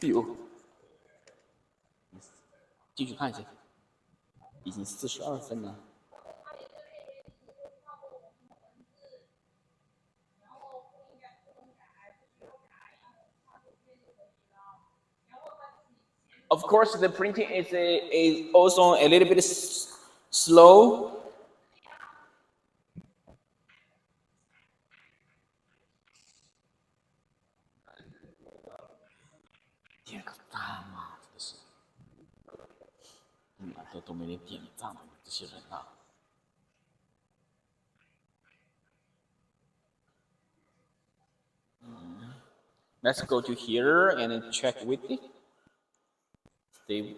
哎呦，继续看一下，已经42分了。Of course, the printing is also a little bit slow. Let's go to here and check with it. Stay.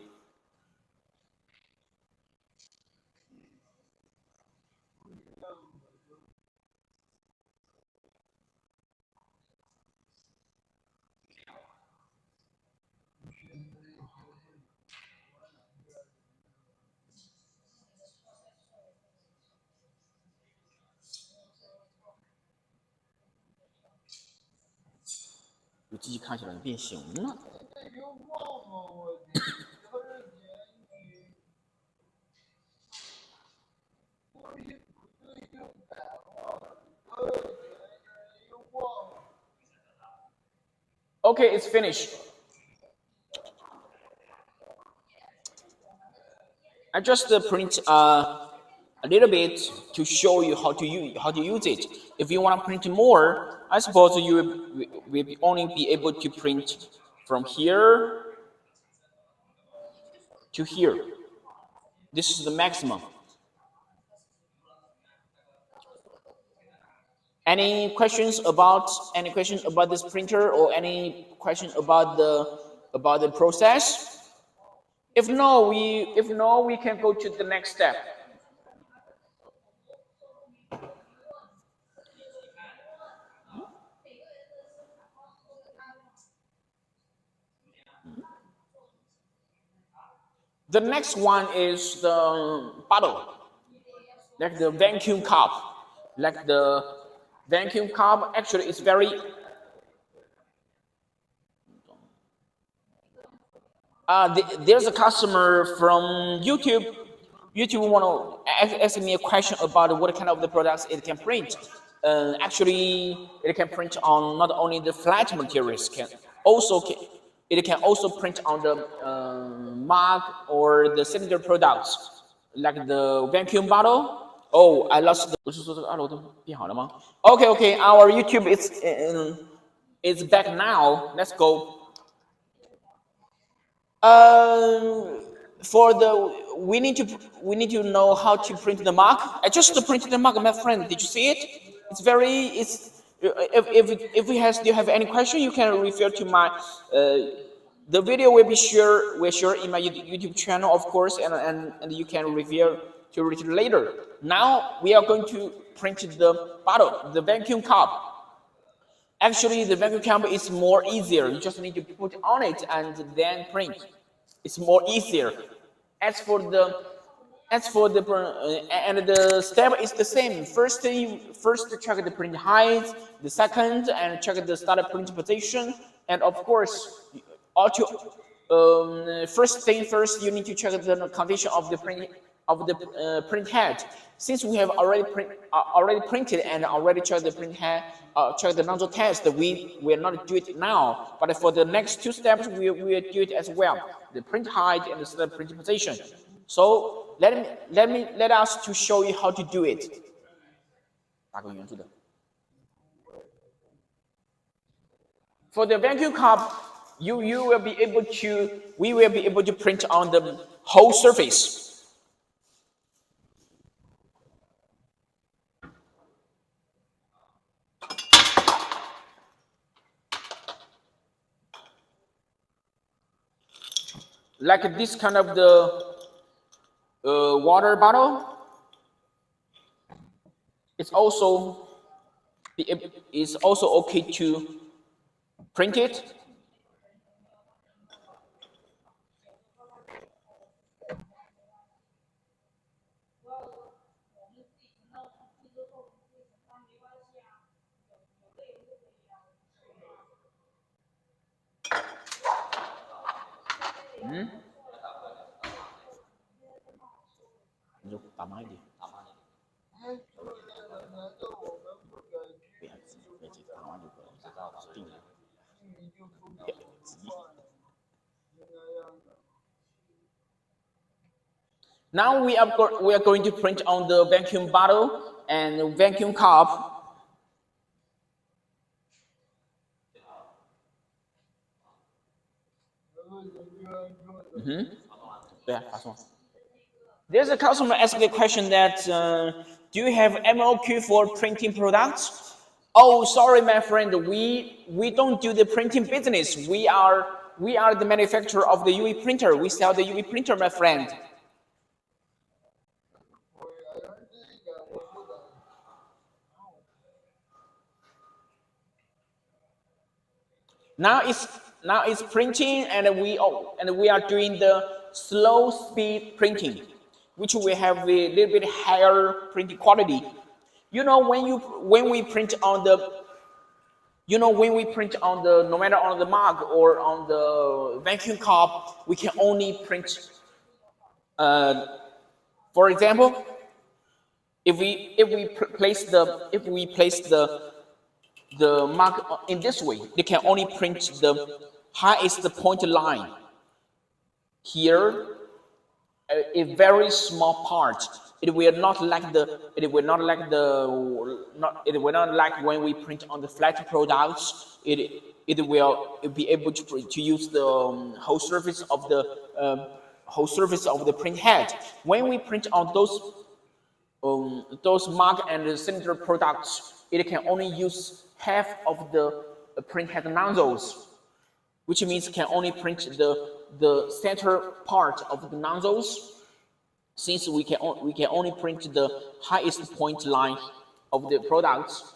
我机器看起来变形了。Okay, it's finished. I just print a little bit to show you how to use it. If you want to print more, I suppose you will only be able to print from here to here. This is the maximum. Any questions about this printer, or any question about the process? If no, we can go to the next step. The next one is the bottle, like the vacuum cup. Like the vacuum cup, actually, it's very. There's a customer from YouTube. YouTube want to ask me a question about what kind of the products it can print. Actually, it can print on not only the flat materials, it can also print on the mug or the cylinder products, like the vacuum bottle. Oh, I lost the. 不是说这个2楼都变好了吗 ？Okay, our YouTube is back now. Let's go. For the we need to know how to print the mark. I just printed the mark, my friend. Did you see it? It's very if we still have any question, you can refer to my the video will share in my YouTube channel, of course, and you can refer to it later. Now we are going to print the bottle, the vacuum cup. Actually, the vacuum cup is more easier. You just need to put on it and then print. It's more easier. As for the and the step is the same. First check the print height. The second, and check the start print position. And of course, first thing first, you need to check the condition of the print head. Since we have already printed and already checked the print head, check the nozzle test, we will not do it now. But for the next 2 steps, we will do it as well. The print height and the print position. So let us to show you how to do it. For the vacuum cup, we will be able to print on the whole surface. Like this kind of the water bottle. It's also okay to print it. 嗯，你就打慢一点，别急，打完就可以，定了，别急。Now we are going to print on the vacuum bottle and vacuum cup. Yeah, that's one. There's a customer asking the question that do you have MOQ for printing products? Oh, sorry, my friend. We don't do the printing business. We are the manufacturer of the UV printer. We sell the UV printer, my friend. Now it's printing, and we are doing the slow speed printing, which will have a little bit higher printing quality. You know when we print on the when we print on the no matter on the mug or on the vacuum cup, we can only print. For example, if we place the mark in this way, they can only print the highest point line. Here, a very small part. It will not like the. It will not like the. Not. It will not like when we print on the flat products. It will be able to use the whole surface of the print head. When we print on those mark and cylinder products, it can only use half of the print head nozzles, which means can only print the center part of the nozzles, since we can only print the highest point line of the products.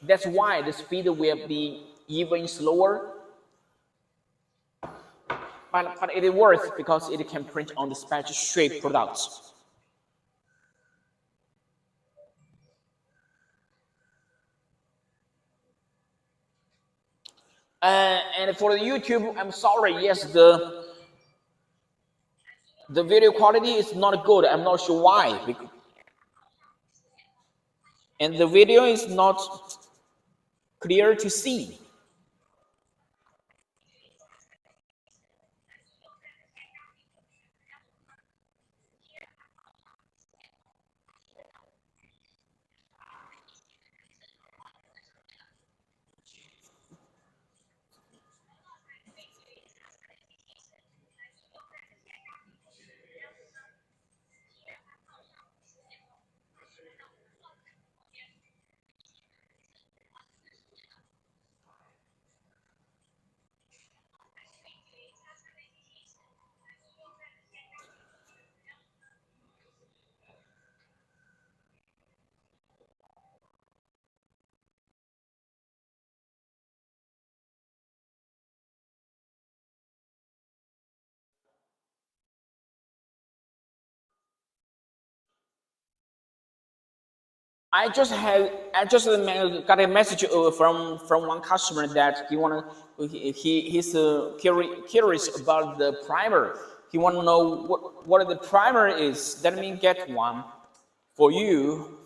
That's why the speed will be even slower, but it works because it can print on the special shape products. And for the YouTube, I'm sorry. Yes, the video quality is not good. I'm not sure why. And the video is not clear to see. I just got a message from one customer that he's curious about the primer. He want to know what the primer is. Let me get one for you.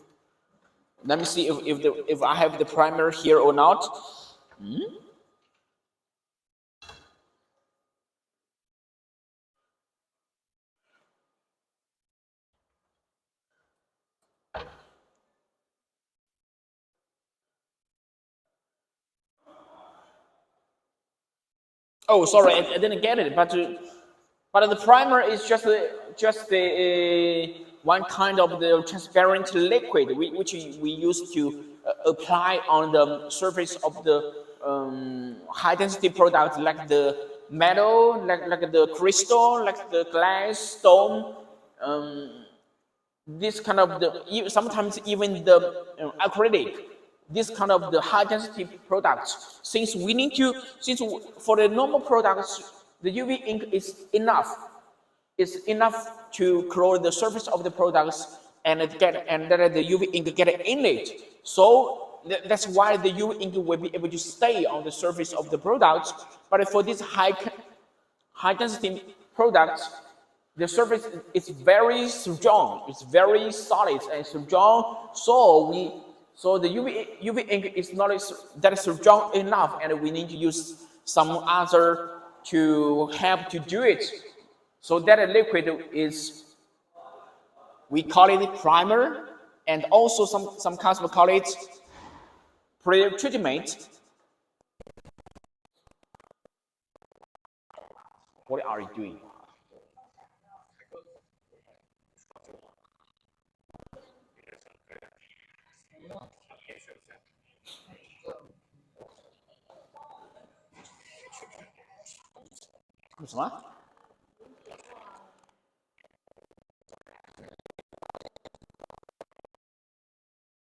Let me see if I have the primer here or not. Oh, sorry, I didn't get it. But the primer is just the one kind of the transparent liquid which we use to apply on the surface of the high density products, like the metal, like the crystal, like the glass, stone. This kind of sometimes even the acrylic, this kind of the high density products, since for the normal products the UV ink is enough to color the surface of the products and let the UV ink get in it. So that's why the UV ink will be able to stay on the surface of the product. But for this high density products, the surface is very strong. It's very solid and strong. So the UV ink is not that strong enough, and we need to use some other to help to do it. So that liquid is, we call it primer, and also some customers call it pre-treatment. What are you doing?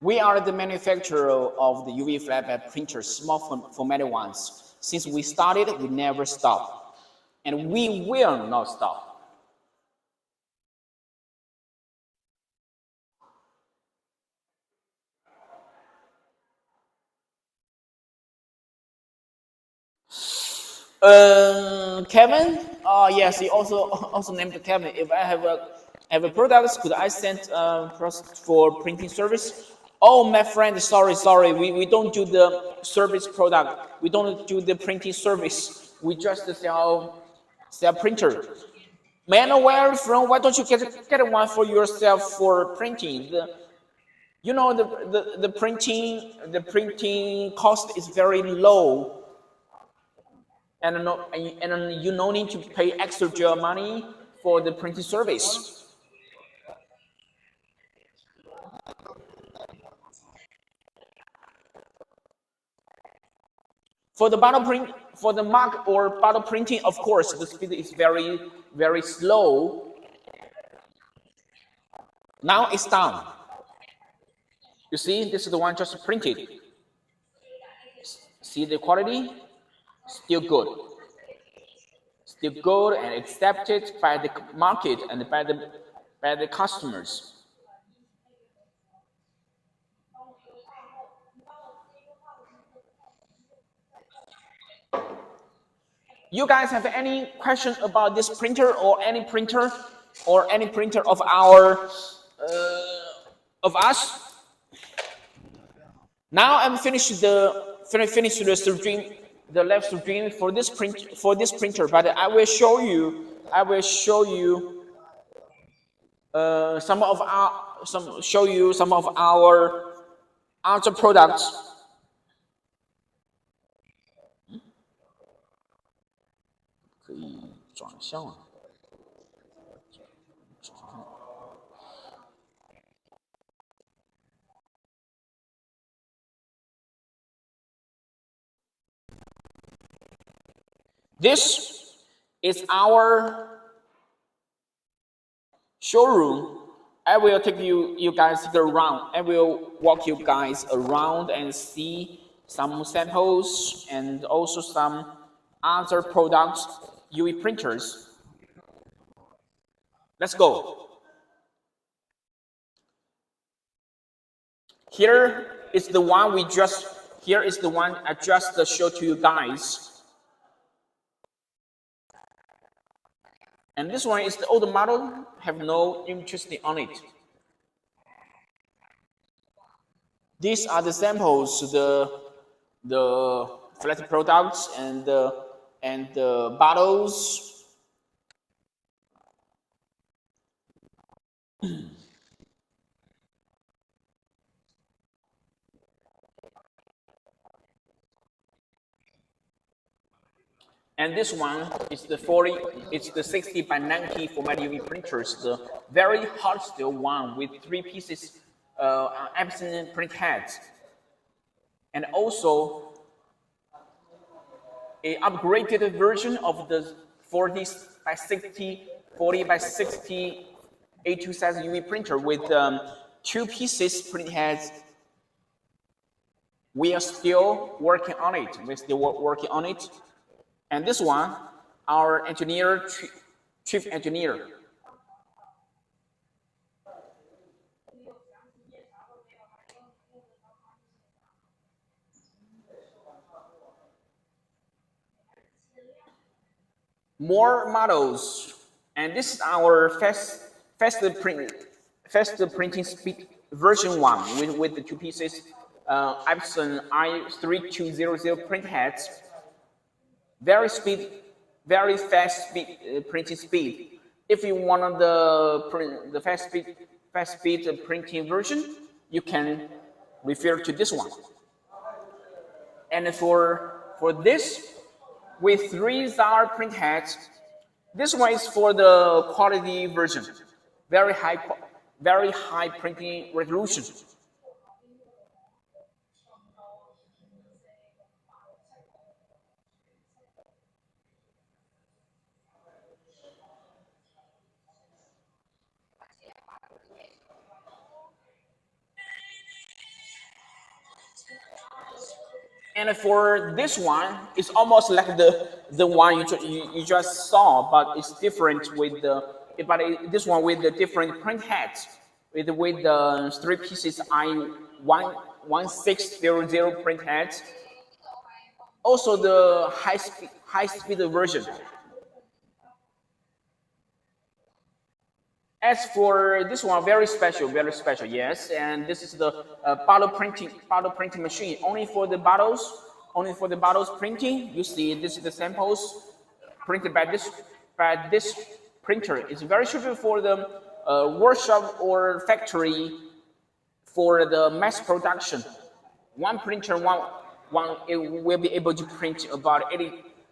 We are the manufacturer of the UV flatbed printers, small formatted ones. Since we started, we never stop, and we will not stop. Kevin, yes, he also named Kevin. If I have a product, could I send for printing service? Oh, my friend, sorry, we don't do the service product. We don't do the printing service. We just sell printer. May I know where you're from? Why don't you get one for yourself for printing? You know the printing cost is very low. And you no need to pay extra money for the printing service. For the mark or bottle printing, of course, the speed is very slow. Now it's done. You see, this is the one just printed. See the quality? Still good. Still good and accepted by the market and by the customers. You guys have any question about this printer or any printer of our of us? Now I'm finished the stream, the live stream for this printer, but I will show you some of our other products. This is our showroom. I will take you guys around. I will walk you guys around and see some samples and also some other products, UV printers. Let's go. Here is the one I just showed to you guys. And this one is the old model, have no interest on it. These are the samples, the flat products and the bottles. And this one is it's the 60 by 90 format UV printers, the very hot steel one with 3 pieces Epson print heads, and also a upgraded version of the 40 by 60 A2 size UV printer with 2 pieces print heads. We are still working on it. And this one, our engineer, chief engineer. more models, and this is our faster printing speed version 1 with the 2 pieces Epson i3200 print heads. Very fast printing speed. If you want the fast speed printing version, you can refer to this one. And for this, with 3 star print heads, this one is for the quality version. Very high printing resolution. And for this one, it's almost like the one you just saw, but it's different with this one with the different print heads with the 3 pieces i1600 print heads. Also the high speed version. As for this one, very special, yes. And this is the bottle printing machine, only for the bottles printing. You see, this is the samples printed by this printer. It's very suitable for the workshop or factory for the mass production. One printer, it will be able to print about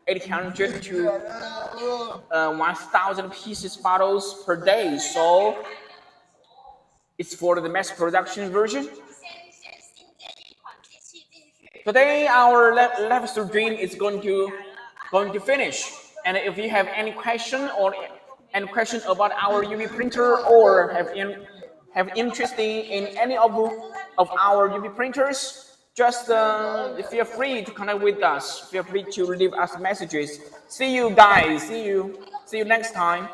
800 to 1,000 pieces bottles per day. So it's for the mass production version. Today our live stream is going to finish. And if you have any question about our UV printer or have interest in any of our UV printers, just feel free to connect with us. Feel free to leave us messages. See you guys. See you next time.